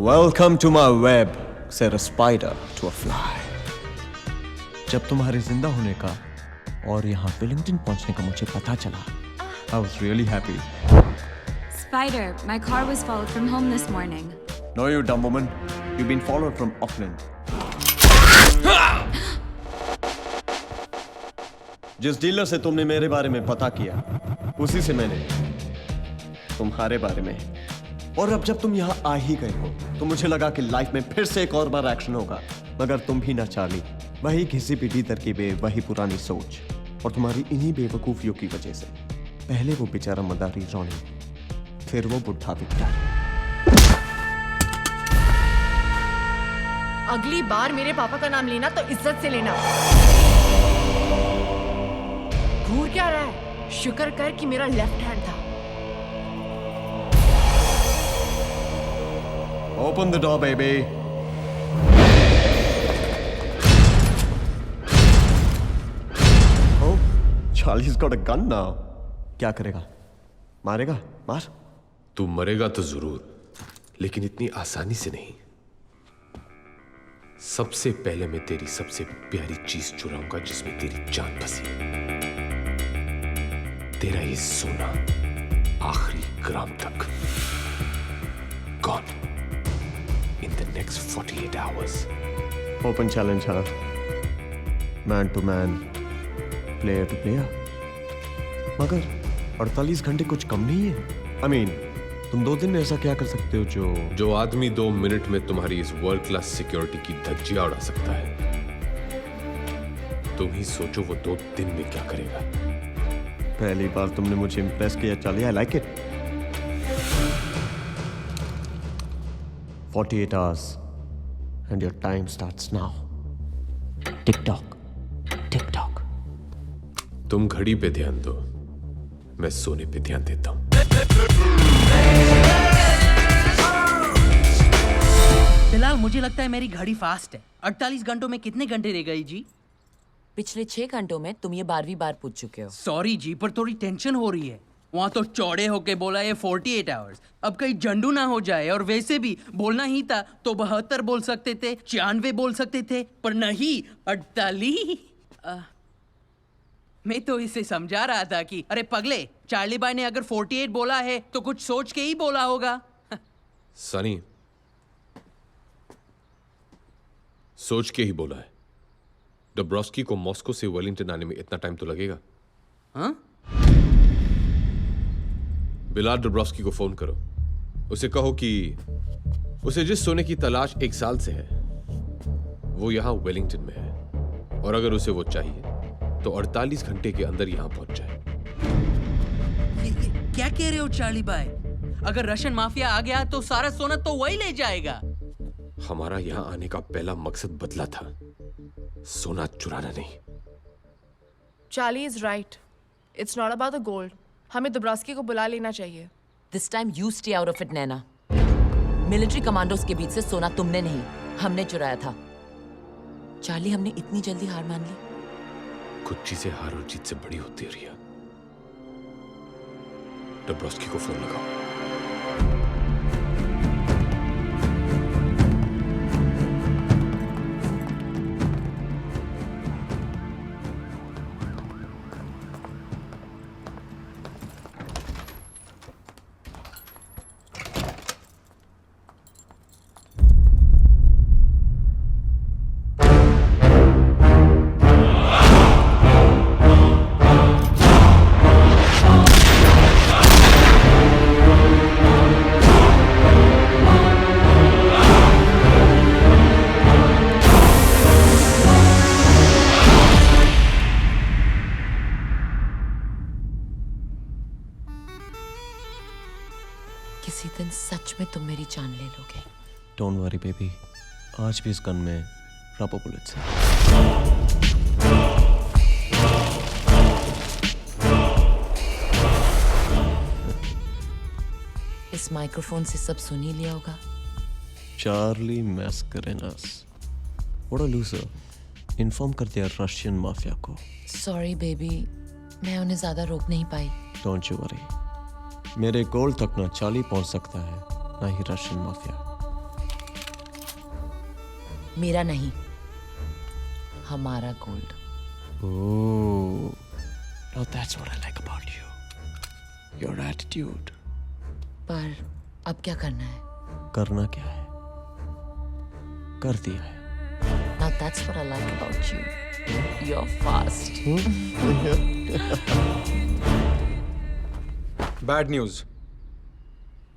Welcome to my web, said a spider to a fly. जब तुम्हारे जिंदा होने का और यहाँ वेलिंगटन पहुँचने का मुझे पता चला, I was really happy. Spider, my car was followed from home this morning. No, you dumb woman. You've been followed from Auckland. जिस डीलर से तुमने मेरे बारे में पता किया, उसी से मैंने तुम्हारे बारे में। और अब जब तुम यहाँ आ ही गए हो, तो मुझे लगा कि लाइफ में फिर से एक और बार एक्शन होगा। मगर तुम भी ना चार्ली, वही घिसी पिटी तरकीबें, वही पुरानी सोच, और तुम्हारी इन्हीं बेवकूफियों की वजह से पहले वो बेचारा मदारी रॉनी, फिर वो बुढ़ा विक्टर। अगली बार मेरे पापा का नाम लेना तो इज्जत से लेना। घूर क्या रहा है? शुक्र कर कि मेरा लेफ्ट हैंड था। Open the door, baby. Oh, Charlie's got a gun now. क्या करेगा? मारेगा? मार। तू मरेगा तो जरूर, लेकिन इतनी आसानी से नहीं। सबसे पहले मैं तेरी सबसे प्यारी चीज चुराऊंगा जिसमें तेरी जान बसी। तेरा ये सोना आखिरी ग्राम तक। Gone in the next 48 hours. Open challenge, हाँ? Man to man, player to player. मगर 48 घंटे कुछ कम नहीं है। I mean, तुम 2 दिन में ऐसा क्या कर सकते हो जो आदमी 2 मिनट में तुम्हारी इस वर्ल्ड क्लास सिक्योरिटी की धज्जियां उड़ा सकता है, तुम ही सोचो वो 2 दिन में क्या करेगा। पहली बार तुमने मुझे इम्प्रेस किया Charlie, I like it. 48 hours and your time starts now. Tick tock, tick tock. तुम घड़ी पे ध्यान दो, मैं सोने पे ध्यान देता हूं। फिलहाल मुझे लगता है मेरी घड़ी फास्ट है। 48 घंटों में कितने घंटे रह गई जी? पिछले 6 घंटों में तुम ये 12वीं बार पूछ चुके हो। सॉरी जी, पर थोड़ी टेंशन हो रही है। वहाँ तो चौड़े होके बोला ये 48 आवर्स। अब कहीं जंडू ना हो जाए, और वैसे भी बोलना ही था तो 72 बोल सकते थे, 96 बोल सकते थे, पर नहीं 48। मैं तो इसे समझा रहा था कि अरे पगले, चार्ली भाई ने अगर 48 बोला है तो कुछ सोच के ही बोला होगा। सनी, सोच के ही बोला है। डब्रोस्की को मॉस्को से वेलिंगटन आने में इतना टाइम तो लगेगा। हाँ? बिलाल डब्रोस्की को फोन करो, उसे कहो कि उसे जिस सोने की तलाश 1 साल से है वो यहां वेलिंगटन में है, और अगर उसे वो चाहिए तो 48 घंटे के अंदर यहां पहुंच जाए। ये क्या कह रहे हो चार्ली भाई? अगर रशियन माफिया आ गया तो सारा सोना तो वही ले जाएगा। हमारा यहां आने का पहला मकसद बदला था, सोना चुराना नहीं। Charlie is right. It's not about the gold. हमें दुब्रास्की को बुला लेना चाहिए। This time you stay out of it Naina. Military commandos के बीच से सोना तुमने नहीं, हमने चुराया था। चार्ली, हमने इतनी जल्दी हार मान ली? कुछ चीजें हार और जीत से बड़ी होती है रिया। डब्रोस्की को फोन लगाओ। किसी दिन सच में तुम मेरी जान ले लोगे। डोंट वरी बेबी, आज भी इस गन में रबर बुलेट्स हैं। इस माइक्रोफोन से सब सुन ही लिया होगा। Charlie Mascarenhas, what a loser. Inform कर दिया रशियन माफिया को। सॉरी बेबी, मैं उन्हें ज्यादा रोक नहीं पाई। डोंट यू वरी, मेरे गोल तक ना चार्ली पहुंच सकता है ना ही रशियन माफिया। मेरा नहीं, हमारा gold. Oh, now that's what I like about you. Your attitude. पर अब क्या करना है? करना क्या है? कर दिया है। Now that's what I like about you. You're fast. Bad news.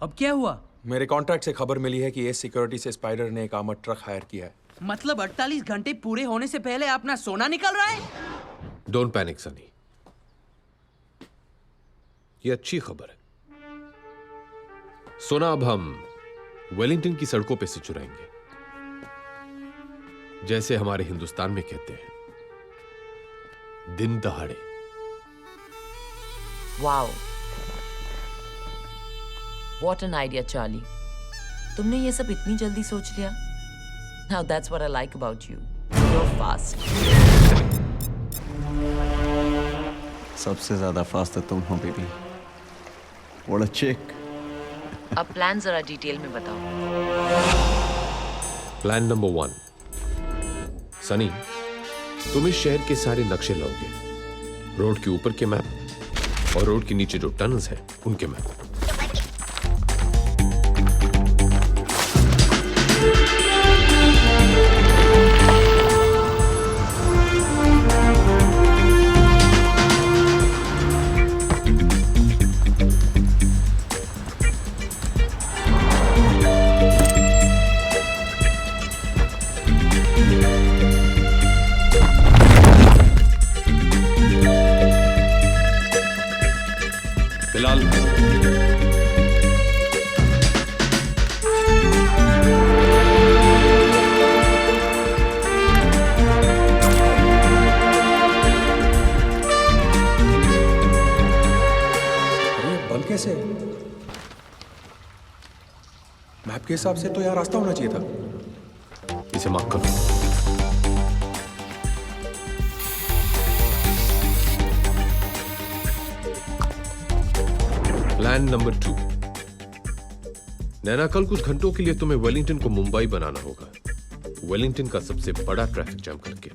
अब क्या हुआ? मेरे कॉन्ट्रैक्ट से खबर मिली है कि एस सिक्योरिटी से स्पाइडर ने एक आर्मर्ड ट्रक हायर किया है। मतलब 48 घंटे पूरे होने से पहले अपना सोना निकल रहा है? डोंट पैनिक सनी, ये अच्छी खबर है। सोना अब हम वेलिंगटन की सड़कों पे से चुराएंगे, जैसे हमारे हिंदुस्तान में कहते हैं, दिन दहाड़े। Wow. What an idea, Charlie. तुमने ये सब इतनी जल्दी सोच लिया? Now that's what I like about you. You're fast. सबसे ज्यादा फास्ट तो तुम हो बेबी। What a chick. अब प्लान जरा डिटेल में बताओ। प्लान नंबर 1, सनी, तुम इस शहर के सारे नक्शे लाओगे, रोड के ऊपर के मैप और रोड के नीचे जो टनल्स हैं उनके मैप। फिलहाल अरे ये बंद कैसे है? मैप के हिसाब से तो यहाँ रास्ता होना चाहिए था। इसे मार्क करो। प्लान नंबर 2, नैना, कल कुछ घंटों के लिए तुम्हें वेलिंगटन को मुंबई बनाना होगा, वेलिंगटन का सबसे बड़ा ट्रैफिक जैम करके।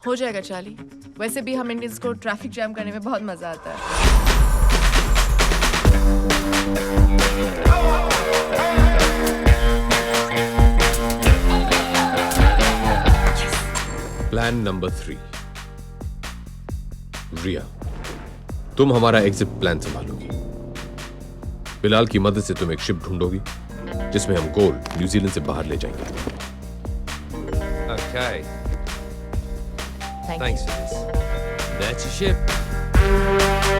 हो जाएगा चार्ली। वैसे भी हम इंडियंस को ट्रैफिक जैम करने में बहुत मजा आता है। प्लान नंबर 3, रिया, तुम हमारा एग्जिट प्लान संभालोगी। बिलाल की मदद से तुम एक शिप ढूंढोगी जिसमें हम गोल्ड न्यूजीलैंड से बाहर ले जाएंगे। Okay, Thank thanks you. for this. That's your ship.